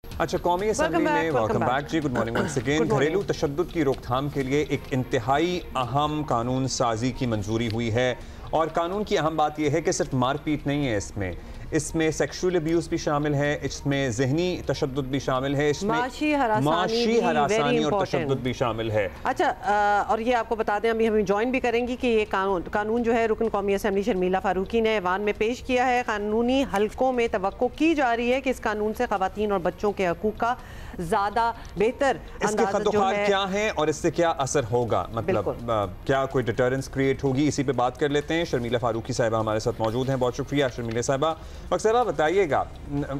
अच्छा, कौमी असम्बली में वेलकम बैक जी, गुड मॉर्निंग वंस अगेन। घरेलू तशद्दुद की रोकथाम के लिए एक इंतहाई अहम कानून साजी की मंजूरी हुई है और कानून की अहम बात यह है कि सिर्फ मारपीट नहीं है, इसमें सेक्सुअल अब्यूज़ भी शामिल है, इसमें जहनी तशद्दुद भी शामिल है, इसमें माशी हरासानी और तशद्दुद भी शामिल है। अच्छा, और ये आपको बता दें, अभी हमें ज्वाइन भी करेंगी कि ये कानून जो है रुकन कौमी असम्बली शर्मिला फारूकी ने ऐवान में पेश किया है। कानूनी हलकों में तवक्को की जा रही है कि इस कानून से खवातीन और बच्चों के हकूक़ का ज़्यादा बेहतर इसके जो है क्या है और इससे क्या असर होगा, मतलब क्या कोई डिटरेंस क्रिएट होगी, इसी पे बात कर लेते हैं। शर्मिला फारूकी साहिबा हमारे साथ मौजूद हैं, बहुत शुक्रिया शर्मिला साहिबा। साहिबा बताइएगा,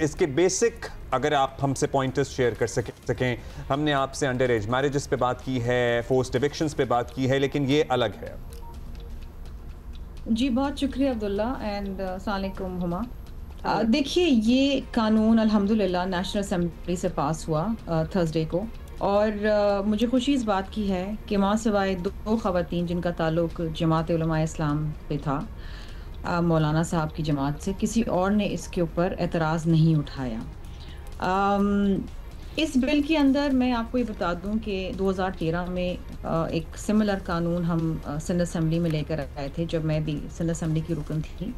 इसके बेसिक अगर आप हमसे पॉइंटर्स शेयर कर सकें। हमने आपसे अंडर एज मैरिजेस पे बात की है, फोर्स्ड एविक्शंस पे बात की है, लेकिन ये अलग है। जी बहुत शुक्रिया अब्दुल्ला एंड अस्सलाम वालेकुम हुमा। देखिए, ये कानून अल्हम्दुलिल्लाह नेशनल असेंबली से पास हुआ थर्सडे को, और मुझे खुशी इस बात की है कि माँ सिवाय दो ख़वातीन जिनका ताल्लुक जमात उलमा इस्लाम पे था, मौलाना साहब की जमात से, किसी और ने इसके ऊपर एतराज़ नहीं उठाया। इस बिल के अंदर मैं आपको ये बता दूं कि 2013 में एक सिमिलर कानून हम सिंध असेंबली में लेकर आए थे जब मैं भी सिंध असेंबली की रुकन थी।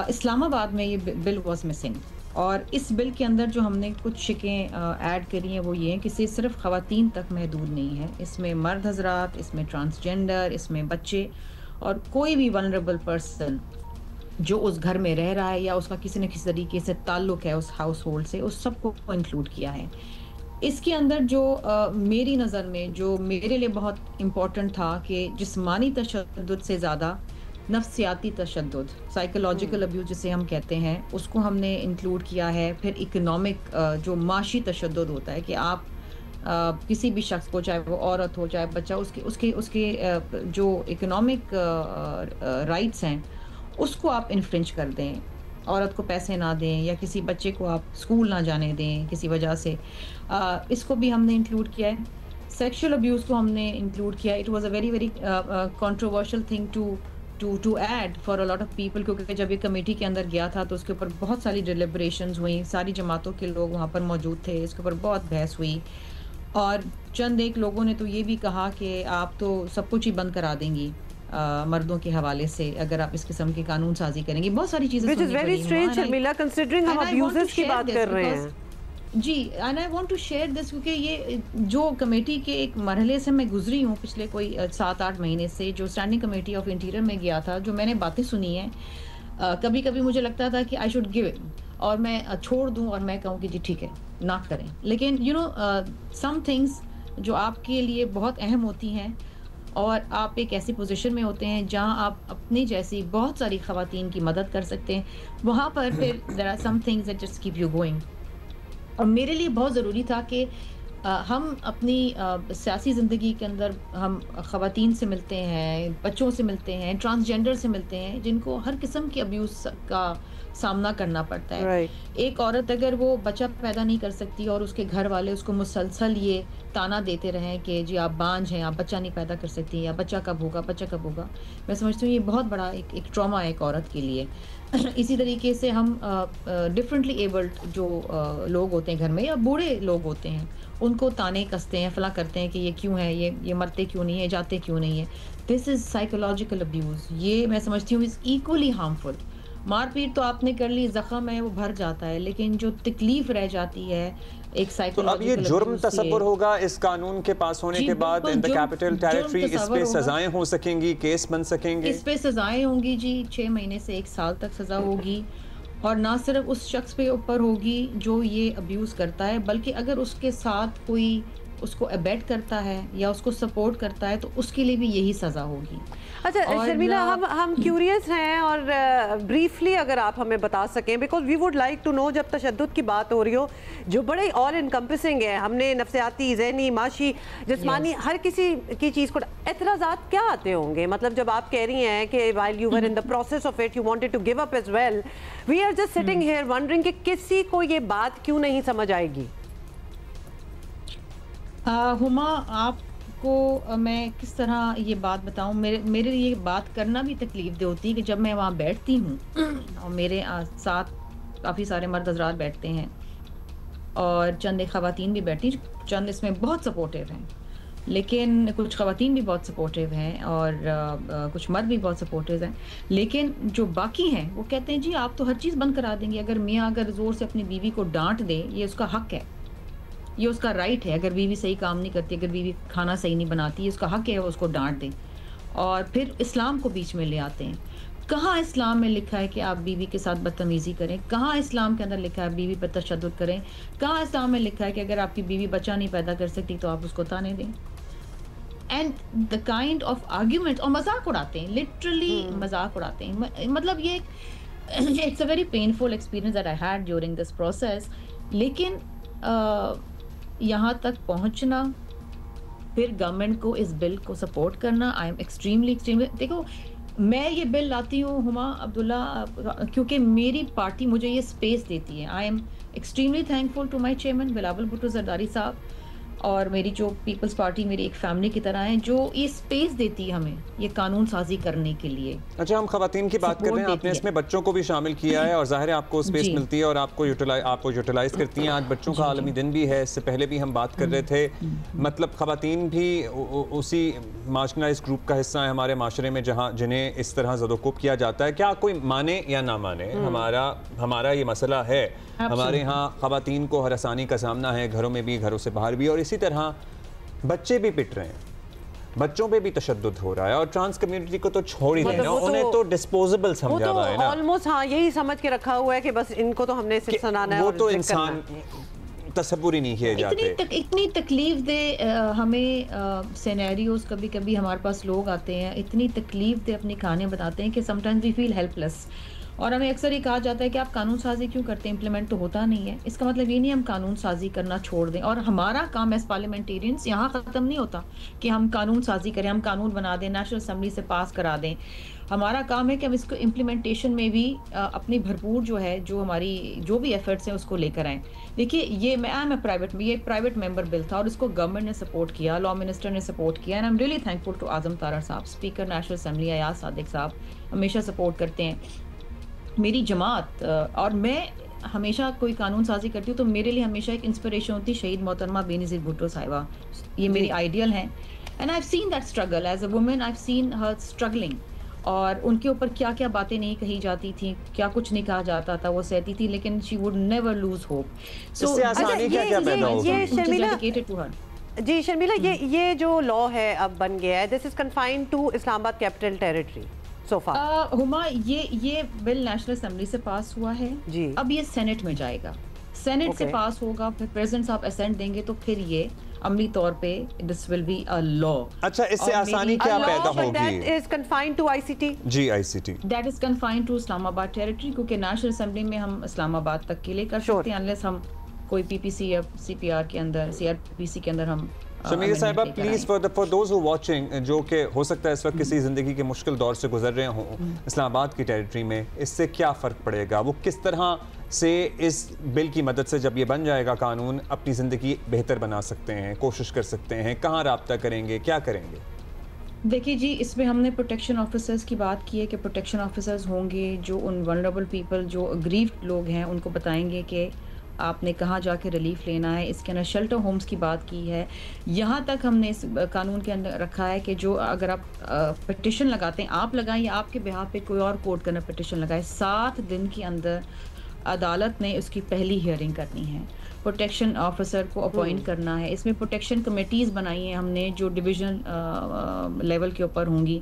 इस्लामाबाद में ये बिल वाज मिसिंग, और इस बिल के अंदर जो हमने कुछ शिकें ऐड करी हैं वो ये हैं कि सिर्फ ख़वातीन तक महदूद नहीं है, इसमें मर्द हजरात, इसमें ट्रांसजेंडर, इसमें बच्चे और कोई भी वल्नरेबल पर्सन जो उस घर में रह रहा है या उसका किसी न किसी तरीके से ताल्लुक़ है उस हाउस होल्ड से, उस सबको इंक्लूड किया है। इसके अंदर जो मेरी नज़र में जो मेरे लिए बहुत इम्पोर्टेंट था कि जिस्मानी तशद्दुद से ज़्यादा नफ्सियाती तशद्दुद, साइकोलॉजिकल अब्यूज़ जिसे हम कहते हैं, उसको हमने इंक्लूड किया है। फिर इकोनॉमिक जो माशी तशद्दुद होता है कि आप किसी भी शख्स को, चाहे वो औरत हो चाहे बच्चा, उसके जो इकोनॉमिक राइट्स हैं उसको आप इन्फ्रिंज कर दें, औरत को पैसे ना दें या किसी बच्चे को आप स्कूल ना जाने दें किसी वजह से, इसको भी हमने इंक्लूड किया है। सेक्सुअल अब्यूज़ को हमने इंक्लूड किया। It was a very very controversial thing to add for a lot of people, क्योंकि जब ये कमेटी के अंदर गया था तो उसके ऊपर बहुत सारी डिलिब्रेशंस हुई, सारी जमातों के लोग वहाँ पर मौजूद थे, इसके ऊपर बहुत बहस हुई, और चंद एक लोगों ने तो ये भी कहा कि आप तो सब कुछ ही बंद करा देंगी मर्दों के हवाले से अगर आप इस किस्म की कानून साजी करेंगी। बहुत सारी चीजें Which is very strange, Sharmila, considering हम abuses की बात कर रहे हैं। जी, and I want to share this, क्योंकि ये जो कमेटी के एक मरहले से मैं गुजरी हूँ पिछले कोई 7-8 महीने से, जो स्टैंडिंग कमेटी ऑफ इंटीरियर में गया था, जो मैंने बातें सुनी हैं, कभी कभी मुझे लगता था कि आई शुड गिव इट और मैं छोड़ दूँ और मैं कहूँ कि जी ठीक है ना करें, लेकिन यू नो सम थिंग्स जो आपके लिए बहुत अहम होती हैं और आप एक ऐसी पोजीशन में होते हैं जहां आप अपनी जैसी बहुत सारी ख़वातीन की मदद कर सकते हैं, वहाँ पर फिर there are some things that just keep you going. और मेरे लिए बहुत ज़रूरी था कि हम अपनी सियासी ज़िंदगी के अंदर हम ख़वातीन से मिलते हैं, बच्चों से मिलते हैं, ट्रांसजेंडर से मिलते हैं, जिनको हर किस्म के अब्यूज़ का सामना करना पड़ता है। एक औरत अगर वो बच्चा पैदा नहीं कर सकती और उसके घर वाले उसको मुसलसल ये ताना देते रहें कि जी आप बांझ हैं, आप बच्चा नहीं पैदा कर सकती, या बच्चा कब होगा, बच्चा कब होगा, मैं समझती हूँ ये बहुत बड़ा एक ट्रॉमा है एक औरत के लिए। इसी तरीके से हम डिफरेंटली एबल्ड जो लोग होते हैं घर में या बूढ़े लोग होते हैं, उनको ताने कसते हैं, फला करते हैं कि ये क्यों है, ये मरते क्यों नहीं है, जाते क्यों नहीं है। This is psychological abuse. ये मैं समझती हूँ इज़ इक्वली हार्मफुल। मारपीट तो आपने कर ली, जख्म है वो भर जाता है, लेकिन जो तकलीफ रह जाती है एक साइकोलॉजिकल। तो अब ये जुर्म तसव्वुर होगा इस कानून के पास होने के बाद इन द कैपिटल टेरिटरी, इस पे सजाएं हो सकेंगी, केस बन सकेंगे, इस पे सजाएं होंगी जी, 6 महीने से 1 साल तक सजा होगी, और ना सिर्फ उस शख्स पे ऊपर होगी जो ये अब्यूज़ करता है, बल्कि अगर उसके साथ कोई उसको अबेट करता है या उसको सपोर्ट करता है तो उसके लिए भी यही सज़ा होगी। अच्छा शर्मिला, हम क्यूरियस हैं और ब्रीफली अगर आप हमें बता सकें, because we would like to know, जब तशद्दुद की बात हो रही हो जो बड़े ऑल इनकम्पसिंग है, हमने नफ्सियाती, ज़हनी, माशी, जिस्मानी, हर किसी की चीज़ को, एतराज़ात क्या आते होंगे? मतलब जब आप कह रही हैं कि while you were in the process of it you wanted to give up as well, we are just sitting here wondering कि किसी को ये बात क्यों नहीं समझ आएगी? हुमा, आपको मैं किस तरह ये बात बताऊं, मेरे लिए बात करना भी तकलीफ दे होती है कि जब मैं वहाँ बैठती हूँ और मेरे साथ काफ़ी सारे मर्द हज़रात बैठते हैं, और चंद एक ख़वातीन भी बैठी, चंद इसमें बहुत सपोर्टिव हैं, लेकिन कुछ ख़वातीन भी बहुत सपोर्टिव हैं और कुछ मर्द भी बहुत सपोर्टिव हैं, लेकिन जो बाकी हैं वो कहते हैं जी आप तो हर चीज़ बंद करा देंगे। अगर मियाँ अगर ज़ोर से अपनी बीवी को डांट दे, ये उसका हक है, ये उसका राइट है। अगर बीवी सही काम नहीं करती, अगर बीवी खाना सही नहीं बनाती, ये उसका हक है वो उसको डांट दे। और फिर इस्लाम को बीच में ले आते हैं। कहाँ इस्लाम में लिखा है कि आप बीवी के साथ बदतमीज़ी करें? कहाँ इस्लाम के अंदर लिखा है बीवी पर तशद्दुद करें? कहाँ इस्लाम में लिखा है कि अगर आपकी बीवी बच्चा नहीं पैदा कर सकती तो आप उसको ताने दें? And the kind of argument, और मजाक उड़ाते हैं, लिटरली मजाक उड़ाते हैं। मतलब ये it's a very painful experience that I had during this process. लेकिन यहाँ तक पहुँचना, फिर गवर्नमेंट को इस बिल को सपोर्ट करना, आई एम एक्सट्रीमली देखो, मैं ये बिल लाती हूँ हुमा अब्दुल्ला क्योंकि मेरी पार्टी मुझे ये स्पेस देती है। I am extremely thankful to my chairman Bilawal Bhutto Zardari Sahab, और मेरी जो पीपल्स पार्टी मेरी एक फैमिली की तरह है, जो ये स्पेस देती है हमें ये कानून साजी करने के लिए। अच्छा, हम खवातीन की बात कर रहे हैं, आपने इसमें बच्चों को भी शामिल किया है और जाहिर है आपको स्पेस मिलती है और आपको यूटिलाइज करती हैं। आज बच्चों का आलमी दिन भी है, इससे पहले भी हम बात कर रहे थे, मतलब खवातीन भी उसी मार्जिनलाइज्ड ग्रुप का हिस्सा है हमारे माशरे में जहाँ जिन्हें इस तरह ज़दोकोब किया जाता है। क्या कोई माने या ना माने, हमारा ये मसला है। हमारे यहाँ खवातीन को हर आसानी का सामना है, घरों में भी, घरों से बाहर भी, और इसी तरह बच्चे भी पिट रहे हैं, बच्चों पे भी तशद्दुद हो रहा है, और ट्रांस कम्युनिटी को तो छोड़ ही देना, उन्हें तो डिस्पोजेबल समझा हुआ है ना, ऑलमोस्ट हाँ यही समझ के रखा हुआ है कि बस इनको तो हमने सिर्फ सुनाना है, वो तो इंसान तसव्वुर ही नहीं किए जाते। इतनी तकलीफ दे हमें सिनेरियोज, कभी कभी हमारे पास लोग आते हैं इतनी तकलीफ दे अपनी कहानी बताते हैं कि समटाइम्स वी फील हेल्पलेस। और हमें अक्सर ये कहा जाता है कि आप कानून साजी क्यों करते हैं, इम्प्लीमेंट तो होता नहीं है। इसका मतलब ये नहीं हम कानून साजी करना छोड़ दें, और हमारा काम एज पार्लियामेंटेरियंस यहाँ ख़त्म नहीं होता कि हम कानून साजी करें, हम कानून बना दें, नेशनल असम्बली से पास करा दें। हमारा काम है कि हम इसको इम्प्लीमेंटेशन में भी अपनी भरपूर जो है, जो हमारी जो भी एफर्ट्स हैं उसको लेकर आएँ। देखिए, ये ये प्राइवेट मेंबर बिल था और इसको गवर्नमेंट ने सपोर्ट किया, लॉ मिनिस्टर ने सपोर्ट किया, and I am really thankful to Azam Tarar साहब, speaker national assembly Ayaz Sadiq साहब हमेशा सपोर्ट करते हैं। मेरी जमात और मैं हमेशा कोई कानून साजी करती हूँ तो मेरे लिए हमेशा एक इंस्पिरेशन होती है शहीद मोहतरमा बेनज़ीर भुट्टो साहिबा। ये मेरी आइडियल हैं, and I have seen that struggle as a women, I have seen her struggling, और उनके ऊपर क्या क्या बातें नहीं कही जाती थी, क्या कुछ नहीं कहा जाता था, वो सहती थी, लेकिन she would never lose hope. So जी शर्मिला, ये जो लॉ है अब बन गया है, this is confined to Islamabad capital territory so far? Huma, ये बिल नेशनल असेंबली से पास हुआ है जी, अब ये सेनेट में जाएगा, सेनेट से पास होगा, फिर प्रेसिडेंट साहब असेंट देंगे तो फिर ये अमली तौर पे this will be a law. अच्छा, इससे आसानी क्या पैदा होगी? That is confined to ICT. जी, ICT that is confined to Islamabad territory, क्योंकि नेशनल असेंबली में हम इस्लामाबाद तक के लिए कर सकते हैं, अनलेस हम कोई पीपीसी या सीपीआर के अंदर, सीआरपीसी के अंदर हम। शमीला साहिबा, please for those who watching, जो कि हो सकता है इस वक्त किसी ज़िंदगी के मुश्किल दौर से गुजर रहे हों इस्लामाबाद की टेरिटरी में, इससे क्या फ़र्क पड़ेगा? वो किस तरह से इस बिल की मदद से, जब ये बन जाएगा कानून, अपनी ज़िंदगी बेहतर बना सकते हैं, कोशिश कर सकते हैं? कहाँ राब्ता करेंगे, क्या करेंगे? देखिए जी, इसमें हमने प्रोटेक्शन ऑफिसर्स की बात की है कि प्रोटेक्शन ऑफिसर्स होंगे जो उन वल्नरेबल पीपल, जो अग्रीव्ड लोग हैं, उनको बताएंगे कि आपने कहाँ जाके रिलीफ लेना है। इसके अंदर शेल्टर होम्स की बात की है। यहाँ तक हमने इस कानून के अंदर रखा है कि जो अगर आप पिटिशन लगाते हैं, आप लगाएं या आपके बिहाफ पे कोई और कोर्ट करना पिटिशन लगाए, 7 दिन के अंदर अदालत ने उसकी पहली हियरिंग करनी है, प्रोटेक्शन ऑफिसर को अपॉइंट करना है। इसमें प्रोटेक्शन कमेटीज़ बनाई हैं हमने जो डिवीज़न लेवल के ऊपर होंगी।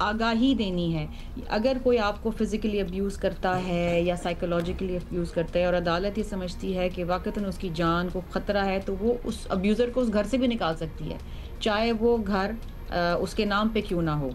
आगाही देनी है अगर कोई आपको फिज़िकली अब्यूज़ करता है या साइकोलॉजिकली अब्यूज़ करता है और अदालत ये समझती है कि वाक़तन उसकी जान को ख़तरा है, तो वो उस अब्यूज़र को उस घर से भी निकाल सकती है, चाहे वो घर उसके नाम पे क्यों ना हो,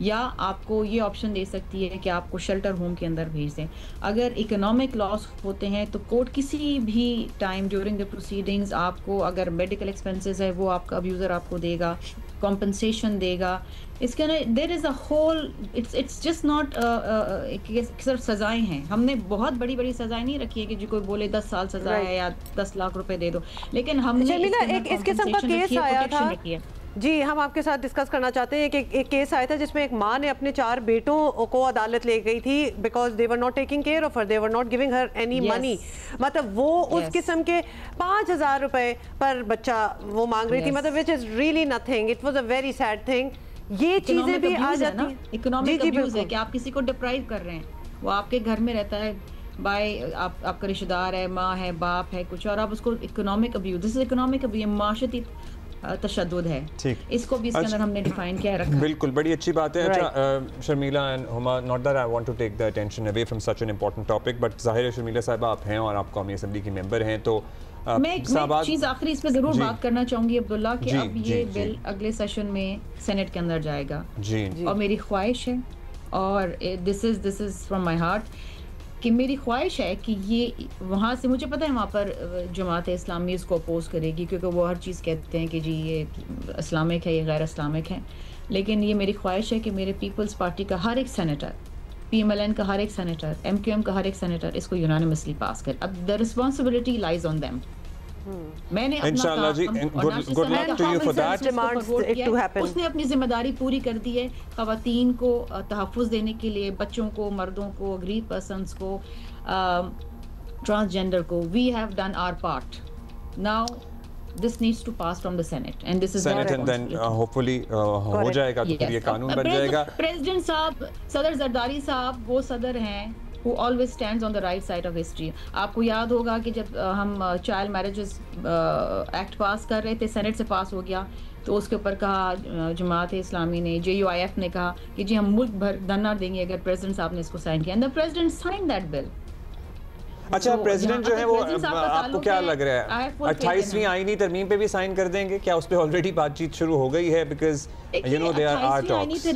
या आपको ये ऑप्शन दे सकती है कि आपको शेल्टर होम के अंदर भेज दें। अगर इकोनॉमिक लॉस होते हैं तो कोर्ट किसी भी टाइम ड्यूरिंग द प्रोसीडिंग्स आपको, अगर मेडिकल एक्सपेंसेस है वो आपका अब्यूज़र आपको देगा, कॉम्पनसेशन देगा। इसके अंदर there is a hole, it's just not सिर्फ सज़ाएँ हैं। हमने बहुत बड़ी बड़ी सज़ाएँ नहीं रखी है कि जो कोई बोले 10 साल सज़ा है या 10 लाख रुपए दे दो, लेकिन हमने एक इस किस्म का केस आया था जी, हम आपके साथ डिस्कस करना चाहते हैं कि एक केस आया था जिसमें एक माँ ने अपने 4 बेटों को अदालत ले गई थी because they were not taking care of her, they were not giving her any money. मतलब वो उस किस्म के 5,000 रुपए पर बच्चा वो मांग रही थी, मतलब which is really nothing, it was a very sad thing. ये चीजें भी आ जाती हैं, इकोनॉमिक अब्यूज है कि आप किसी को डिप्राइव कर रहे हैं, वो आपके घर में रहता है, भाई आपका रिश्तेदार है, माँ है, बाप है, कुछ और आप उसको economic abuse, this is economic abuse, माशरती तशद्दुद है, इसको भी इसके अंदर हमने डिफाइन किया रखा। बिल्कुल, बड़ी अच्छी बात है। अच्छा Sharmila and Huma, not that I want to take the attention away from such an important topic, but जाहिर है शर्मिला साहिबा आप हैं और आप कौमी असेंबली की मेंबर हैं, तो मैं एक चीज आखिरी इस पे जरूर बात करना चाहूंगी अब्दुल्ला कि अब ये बिल अगले सेशन में सेनेट के अंदर जाएगा जी, और मेरी ख्वाहिश है और this is from my heart कि मेरी ख्वाहिश है कि ये वहाँ से, मुझे पता है वहाँ पर जमात इस्लामी इसको अपोज करेगी क्योंकि वो हर चीज़ कहते हैं कि जी ये इस्लामिक है, ये गैर इस्लामिक है, लेकिन ये मेरी ख्वाहिश है कि मेरे पीपल्स पार्टी का हर एक सेनेटर, PMLN का हर एक सेनेटर, MQM का हर एक सेनेटर इसको यूनानिमसली पास करे। अब the responsibility lies on them. मैंने इंशाल्लाह जी, good luck to you for that. उसने अपनी जिम्मेदारी पूरी कर दी है ख़वातीन को तहफ़्फ़ुज़ देने के लिए, बच्चों को, मर्दों को, गरीब पर्सन्स को, ट्रांसजेंडर को। We have done our part, now this needs to pass from the Senate and this is Senate and then hopefully हो जाएगा तो फिर ये कानून बन जाएगा। प्रेसिडेंट साहब, सदर जरदारी साहब वो सदर हैं who always stands on the right side of history। आपको याद होगा कि जब हम चाइल्ड मैरिजेस एक्ट पास कर रहे थे, सेनेट से पास हो गया, तो उसके ऊपर कहा जमात इस्लामी ने, JUIF ने कहा कि जी हम मुल्क भर धरना देंगे अगर प्रेसिडेंट साहब ने इसको साइन किया, and the president sign that bill. अच्छा, प्रेसिडेंट जो है वो आपको क्या लग रहा है 28वीं आईनी तरमीम पे भी साइन कर देंगे क्या? उस पे ऑलरेडी बातचीत शुरू हो गई है because you know there are talks.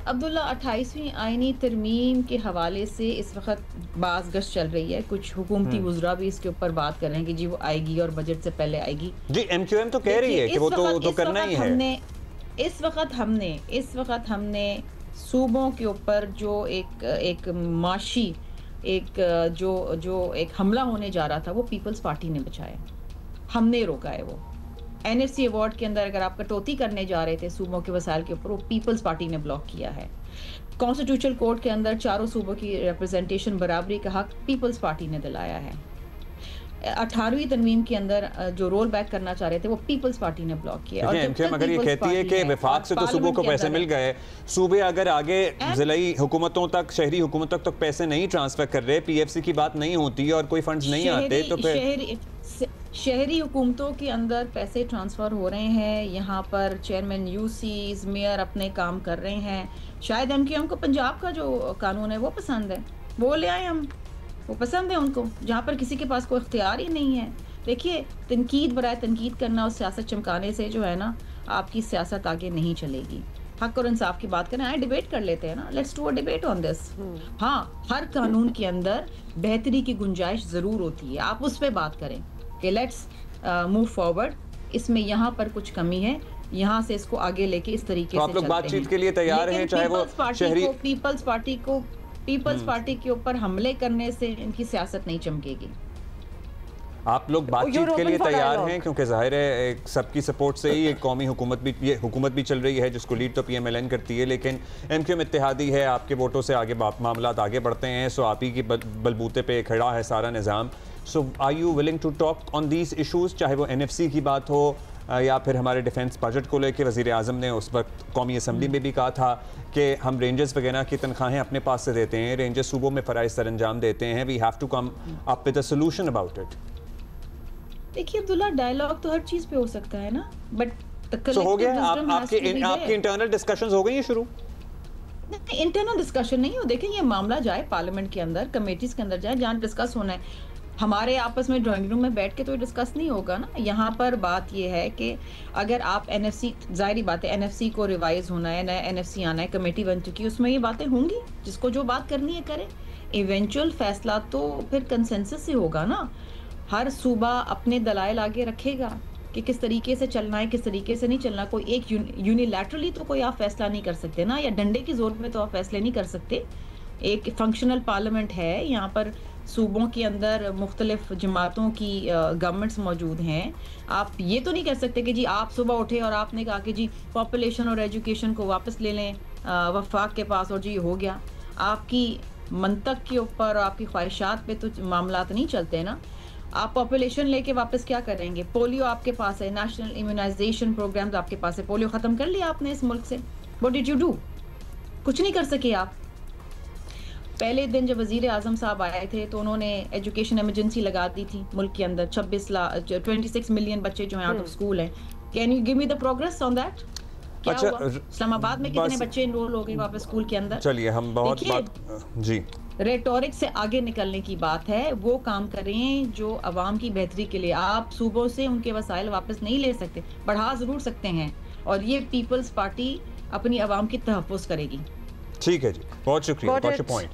Abdullah 28वीं आईनी तरमीम के हवाले से इस वक्त बाज़ गश्त चल रही है, कुछ हुकूमती वुज़रा भी इसके ऊपर बात कर रहे हैं कि जी वो आएगी और बजट से पहले आएगी। जी, MQM तो कह रही है कि वो तो करना ही है। इस वक्त हमने सूबों के ऊपर जो एक माशी जो एक हमला होने जा रहा था वो पीपल्स पार्टी ने बचाया, हमने रोका है। वो NFC अवार्ड के अंदर अगर आप कटौती करने जा रहे थे सूबों के वसाइल के ऊपर, वो पीपल्स पार्टी ने ब्लॉक किया है। कॉन्स्टिट्यूशनल कोर्ट के अंदर चारों सूबों की रिप्रेजेंटेशन बराबरी का हक पीपल्स पार्टी ने दिलाया है। 18वीं तरमीम के अंदर जो रोल बैक करना चाह रहे थे वो पीपल्स पार्टी ने ब्लॉक किया। और अगर ये कहती है कि वफाक से तो सूबों को पैसे मिल गए, सूबे अगर आगे जिलाई हुकूमतों तक, शहरी हुकूमतों तक पैसे नहीं ट्रांसफर कर रहे, PFC की बात नहीं होती और कोई फंड्स नहीं आते, तो फिर शहरी हुकूमतों के अंदर पैसे ट्रांसफ़र हो रहे हैं। यहाँ पर चेयरमैन UCs, मेयर अपने काम कर रहे हैं। शायद MQM को पंजाब का जो कानून है वो पसंद है, वो ले आए हम, वो पसंद है उनको, जहाँ पर किसी के पास कोई इख्तियार ही नहीं है। देखिए, तनकीद बराए तनकीद करना और सियासत चमकाने से जो है ना, आपकी सियासत आगे नहीं चलेगी। हक और इंसाफ की बात करें, आए डिबेट कर लेते हैं ना, let's do a debate on this. हाँ, हर कानून के अंदर बेहतरी की गुंजाइश ज़रूर होती है, आप उस पर बात करें कि लेट्स मूव फॉरवर्ड, इसमें यहाँ पर कुछ कमी है, यहाँ से इसको आगे लेके इस तरीके से आप लोग बातचीत के लिए तैयार हैं, चाहे वो शहरी पीपल्स पार्टी के ऊपर हमले करने से इनकी सियासत नहीं चमकेगी। आप लोग बातचीत के लिए तैयार हैं क्योंकि जाहिर है सबकी सपोर्ट से ही एक कौमी हुकूमत भी, ये हुकूमत भी चल रही है जिसको लीड तो PMLN करती है, लेकिन MQM इत्तेहादी है, आपके वोटों से आगे मामला आगे बढ़ते हैं, सो आप ही की बलबूते पे खड़ा है सारा निज़ाम। So are you willing to talk on these issues, चाहे वो NFC की बात हो या फिर हमारे डिफेंस बजट को लेकर वज़ीर आज़म ने उस वक्त कौमी असम्बली में भी कहा था कि हम रेंजर्स वगैरह की तनख्वाहें अपने पास से देते हैं, रेंजर्स सूबों में फ़राइज़ सर अंजाम देते हैं, we have to come up with a solution about it. देखिए अब्दुल्ला, डायलॉग तो हर चीज़ पे हो सकता है ना, बट हो गया आपके इंटरनल डिस्कशंस हो गई हैं शुरू? नहीं, इंटरनल डिस्कशन नहीं हो। देखें, ये मामला जाए पार्लियामेंट के अंदर, कमेटीज़ के अंदर जाए, जहाँ डिस्कस होना है। हमारे आपस में ड्राइंग रूम में बैठ के तो डिस्कस नहीं होगा ना। यहाँ पर बात ये है कि अगर आप NFC, जाहिर बात है NFC को रिवाइज होना है, नया NFC आना है, कमेटी बन चुकी, उसमें ये बातें होंगी, जिसको जो बात करनी है करे। इवेंचुअल फैसला तो फिर कंसेंसस से होगा ना, हर सूबा अपने दलाइल आगे रखेगा कि किस तरीके से चलना है, किस तरीके से नहीं चलना। कोई एक यूनिलैटरली तो कोई आप फैसला नहीं कर सकते ना, या डंडे की जोर पे तो आप फैसले नहीं कर सकते। एक फंक्शनल पार्लियामेंट है, यहाँ पर सूबों के अंदर मुख्तलिफ जमातों की गवर्नमेंट्स मौजूद हैं। आप ये तो नहीं कह सकते कि जी आप सुबह उठे और आपने कहा कि जी पॉपुलेशन और एजुकेशन को वापस ले लें वफाक के पास और जी हो गया। आपकी मंतक के ऊपर, आपकी ख्वाहिशात पे तो मामलात नहीं चलते ना। आप पॉपुलेशन लेके वापस क्या करेंगे? पोलियो आपके पास है, नेशनल इम्यूनाइजेशन प्रोग्राम्स आपके पास है, पोलियो ख़त्म कर लिया आपने इस मुल्क से। What did you do? कुछ नहीं कर सके आप। पहले दिन जब वज़ीर आज़म साहब आए थे तो उन्होंने एजुकेशन इमरजेंसी लगा दी थी मुल्क के अंदर। 26 मिलियन बच्चे जो हैं आउट ऑफ स्कूल हैं। Can you give me the progress on that? क्या हुआ? इस्लामाबाद में कितने बच्चे इनरोल हो गए वापस स्कूल के अंदर? चलिए हम बहुत जी रेटोरिक से आगे निकलने की बात है, वो काम करें जो अवाम की बेहतरी के लिए। आप सूबों से उनके वसाइल वापस नहीं ले सकते, बढ़ा जरूर सकते हैं, और ये पीपल्स पार्टी अपनी अवाम की तहफ़्फ़ुज़ करेगी। ठीक है जी, बहुत शुक्रिया, पॉइंट।